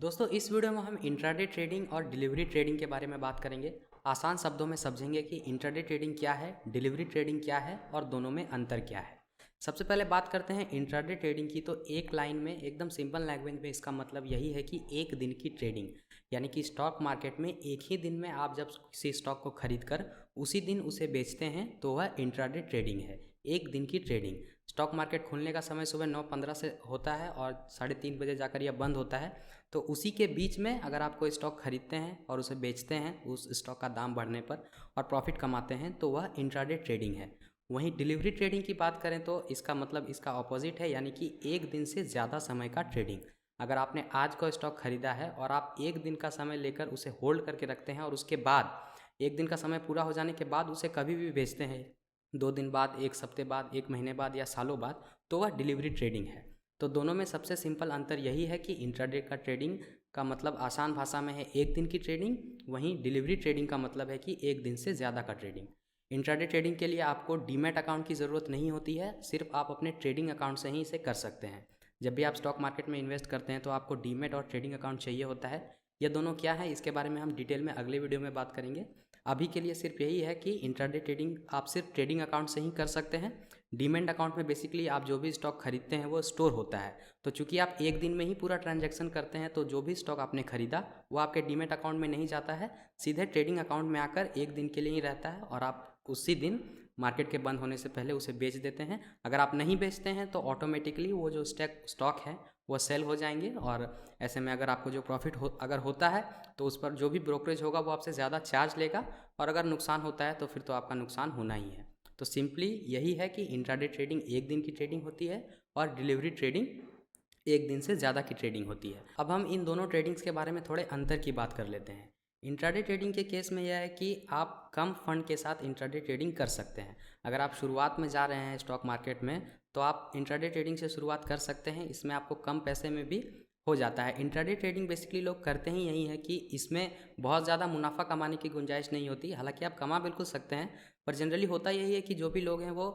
दोस्तों इस वीडियो में हम इंट्राडे ट्रेडिंग और डिलीवरी ट्रेडिंग के बारे में बात करेंगे। आसान शब्दों में समझेंगे कि इंट्राडे ट्रेडिंग क्या है, डिलीवरी ट्रेडिंग क्या है और दोनों में अंतर क्या है। सबसे पहले बात करते हैं इंट्राडे ट्रेडिंग की। तो एक लाइन में एकदम सिंपल लैंग्वेज में इसका मतलब यही है कि एक दिन की ट्रेडिंग, यानी कि स्टॉक मार्केट में एक ही दिन में आप जब किसी स्टॉक को खरीद कर उसी दिन उसे बेचते हैं तो वह इंट्राडे ट्रेडिंग है। एक दिन की ट्रेडिंग। स्टॉक मार्केट खुलने का समय सुबह 9:15 से होता है और 3:30 बजे जाकर यह बंद होता है। तो उसी के बीच में अगर आप कोई स्टॉक खरीदते हैं और उसे बेचते हैं उस स्टॉक का दाम बढ़ने पर और प्रॉफिट कमाते हैं तो वह इंट्राडे ट्रेडिंग है। वहीं डिलीवरी ट्रेडिंग की बात करें तो इसका मतलब इसका ऑपोजिट है, यानी कि एक दिन से ज़्यादा समय का ट्रेडिंग। अगर आपने आज को स्टॉक खरीदा है और आप एक दिन का समय लेकर उसे होल्ड करके रखते हैं और उसके बाद एक दिन का समय पूरा हो जाने के बाद उसे कभी भी बेचते हैं, 2 दिन बाद, 1 हफ्ते बाद, 1 महीने बाद या सालों बाद, तो वह डिलीवरी ट्रेडिंग है। तो दोनों में सबसे सिंपल अंतर यही है कि इंट्राडे का ट्रेडिंग का मतलब आसान भाषा में है एक दिन की ट्रेडिंग, वहीं डिलीवरी ट्रेडिंग का मतलब है कि एक दिन से ज़्यादा का ट्रेडिंग। इंट्राडे ट्रेडिंग के लिए आपको डीमैट अकाउंट की ज़रूरत नहीं होती है, सिर्फ आप अपने ट्रेडिंग अकाउंट से ही इसे कर सकते हैं। जब भी आप स्टॉक मार्केट में इन्वेस्ट करते हैं तो आपको डीमैट और ट्रेडिंग अकाउंट चाहिए होता है। ये दोनों क्या है इसके बारे में हम डिटेल में अगले वीडियो में बात करेंगे। अभी के लिए सिर्फ यही है कि इंट्राडे ट्रेडिंग आप सिर्फ ट्रेडिंग अकाउंट से ही कर सकते हैं। डीमैट अकाउंट में बेसिकली आप जो भी स्टॉक खरीदते हैं वो स्टोर होता है। तो चूंकि आप एक दिन में ही पूरा ट्रांजैक्शन करते हैं तो जो भी स्टॉक आपने खरीदा वो आपके डीमैट अकाउंट में नहीं जाता है, सीधे ट्रेडिंग अकाउंट में आकर एक दिन के लिए ही रहता है और आप उसी दिन मार्केट के बंद होने से पहले उसे बेच देते हैं। अगर आप नहीं बेचते हैं तो ऑटोमेटिकली वो जो स्टॉक है वो सेल हो जाएंगे और ऐसे में अगर आपको जो प्रॉफिट अगर होता है तो उस पर जो भी ब्रोकरेज होगा वो आपसे ज़्यादा चार्ज लेगा, और अगर नुकसान होता है तो फिर तो आपका नुकसान होना ही है। तो सिंपली यही है कि इंट्राडे ट्रेडिंग एक दिन की ट्रेडिंग होती है और डिलीवरी ट्रेडिंग एक दिन से ज़्यादा की ट्रेडिंग होती है। अब हम इन दोनों ट्रेडिंग्स के बारे में थोड़े अंतर की बात कर लेते हैं। इंट्राडे ट्रेडिंग के केस में यह है कि आप कम फंड के साथ इंट्राडे ट्रेडिंग कर सकते हैं। अगर आप शुरुआत में जा रहे हैं स्टॉक मार्केट में तो आप इंट्राडे ट्रेडिंग से शुरुआत कर सकते हैं। इसमें आपको कम पैसे में भी हो जाता है। इंट्राडे ट्रेडिंग बेसिकली लोग करते ही यही है कि इसमें बहुत ज़्यादा मुनाफा कमाने की गुंजाइश नहीं होती। हालांकि आप कमा बिल्कुल सकते हैं, पर जनरली होता यही है कि जो भी लोग हैं वो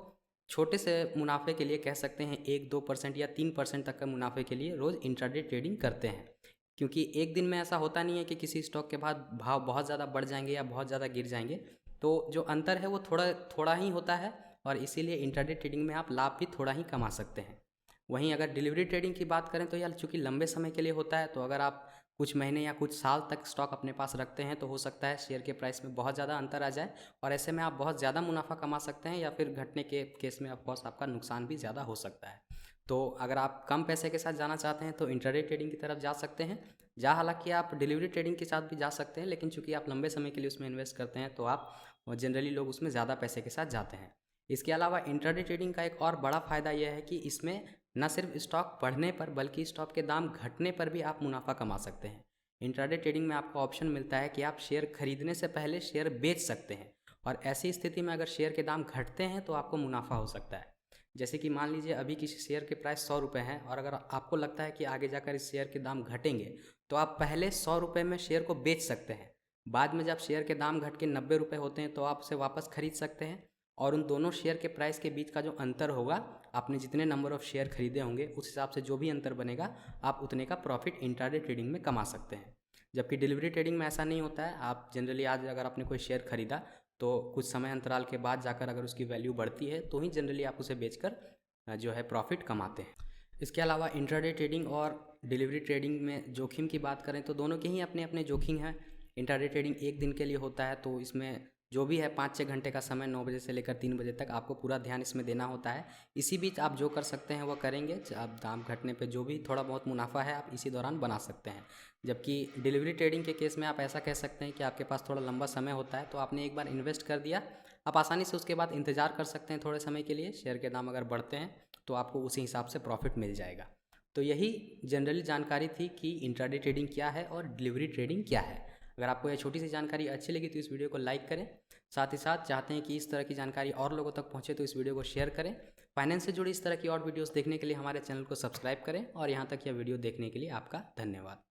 छोटे से मुनाफे के लिए, कह सकते हैं 1-2% या 3% तक के मुनाफे के लिए रोज़ इंट्राडे ट्रेडिंग करते हैं। क्योंकि एक दिन में ऐसा होता नहीं है कि किसी स्टॉक के बाद भाव बहुत ज़्यादा बढ़ जाएंगे या बहुत ज़्यादा गिर जाएंगे। तो जो अंतर है वो थोड़ा थोड़ा ही होता है और इसीलिए इंट्राडे ट्रेडिंग में आप लाभ भी थोड़ा ही कमा सकते हैं। वहीं अगर डिलीवरी ट्रेडिंग की बात करें तो यार चूँकि लंबे समय के लिए होता है, तो अगर आप कुछ महीने या कुछ साल तक स्टॉक अपने पास रखते हैं तो हो सकता है शेयर के प्राइस में बहुत ज़्यादा अंतर आ जाए और ऐसे में आप बहुत ज़्यादा मुनाफा कमा सकते हैं, या फिर घटने के केस में ऑफकोर्स आपका नुकसान भी ज़्यादा हो सकता है। तो अगर आप कम पैसे के साथ जाना चाहते हैं तो इंट्राडे ट्रेडिंग की तरफ जा सकते हैं। हालांकि आप डिलीवरी ट्रेडिंग के साथ भी जा सकते हैं, लेकिन चूंकि आप लंबे समय के लिए उसमें इन्वेस्ट करते हैं तो आप जनरली लोग उसमें ज़्यादा पैसे के साथ जाते हैं। इसके अलावा इंट्राडे ट्रेडिंग का एक और बड़ा फ़ायदा यह है कि इसमें न सिर्फ स्टॉक बढ़ने पर बल्कि स्टॉक के दाम घटने पर भी आप मुनाफा कमा सकते हैं। इंट्राडे ट्रेडिंग में आपको ऑप्शन मिलता है कि आप शेयर खरीदने से पहले शेयर बेच सकते हैं, और ऐसी स्थिति में अगर शेयर के दाम घटते हैं तो आपको मुनाफा हो सकता है। जैसे कि मान लीजिए अभी किसी शेयर के प्राइस 100 रुपये हैं और अगर आपको लगता है कि आगे जाकर इस शेयर के दाम घटेंगे तो आप पहले 100 रुपये में शेयर को बेच सकते हैं। बाद में जब शेयर के दाम घट के 90 रुपये होते हैं तो आप उसे वापस खरीद सकते हैं, और उन दोनों शेयर के प्राइस के बीच का जो अंतर होगा, आपने जितने नंबर ऑफ़ शेयर खरीदे होंगे उस हिसाब से जो भी अंतर बनेगा आप उतने का प्रॉफिट इंट्राडे ट्रेडिंग में कमा सकते हैं। जबकि डिलीवरी ट्रेडिंग में ऐसा नहीं होता है। आप जनरली आज अगर आपने कोई शेयर खरीदा तो कुछ समय अंतराल के बाद जाकर अगर उसकी वैल्यू बढ़ती है तो ही जनरली आप उसे बेचकर जो है प्रॉफिट कमाते हैं। इसके अलावा इंट्राडे ट्रेडिंग और डिलीवरी ट्रेडिंग में जोखिम की बात करें तो दोनों के ही अपने अपने जोखिम हैं। इंट्राडे ट्रेडिंग एक दिन के लिए होता है तो इसमें जो भी है 5-6 घंटे का समय, 9 बजे से लेकर 3 बजे तक आपको पूरा ध्यान इसमें देना होता है। इसी बीच आप जो कर सकते हैं वो करेंगे। आप दाम घटने पे जो भी थोड़ा बहुत मुनाफा है आप इसी दौरान बना सकते हैं। जबकि डिलीवरी ट्रेडिंग के केस में आप ऐसा कह सकते हैं कि आपके पास थोड़ा लंबा समय होता है, तो आपने एक बार इन्वेस्ट कर दिया, आप आसानी से उसके बाद इंतज़ार कर सकते हैं थोड़े समय के लिए। शेयर के दाम अगर बढ़ते हैं तो आपको उसी हिसाब से प्रॉफिट मिल जाएगा। तो यही जनरली जानकारी थी कि इंट्राडे ट्रेडिंग क्या है और डिलीवरी ट्रेडिंग क्या है। अगर आपको यह छोटी सी जानकारी अच्छी लगी तो इस वीडियो को लाइक करें। साथ ही साथ चाहते हैं कि इस तरह की जानकारी और लोगों तक पहुंचे तो इस वीडियो को शेयर करें। फाइनेंस से जुड़ी इस तरह की और वीडियोस देखने के लिए हमारे चैनल को सब्सक्राइब करें, और यहाँ तक यह वीडियो देखने के लिए आपका धन्यवाद।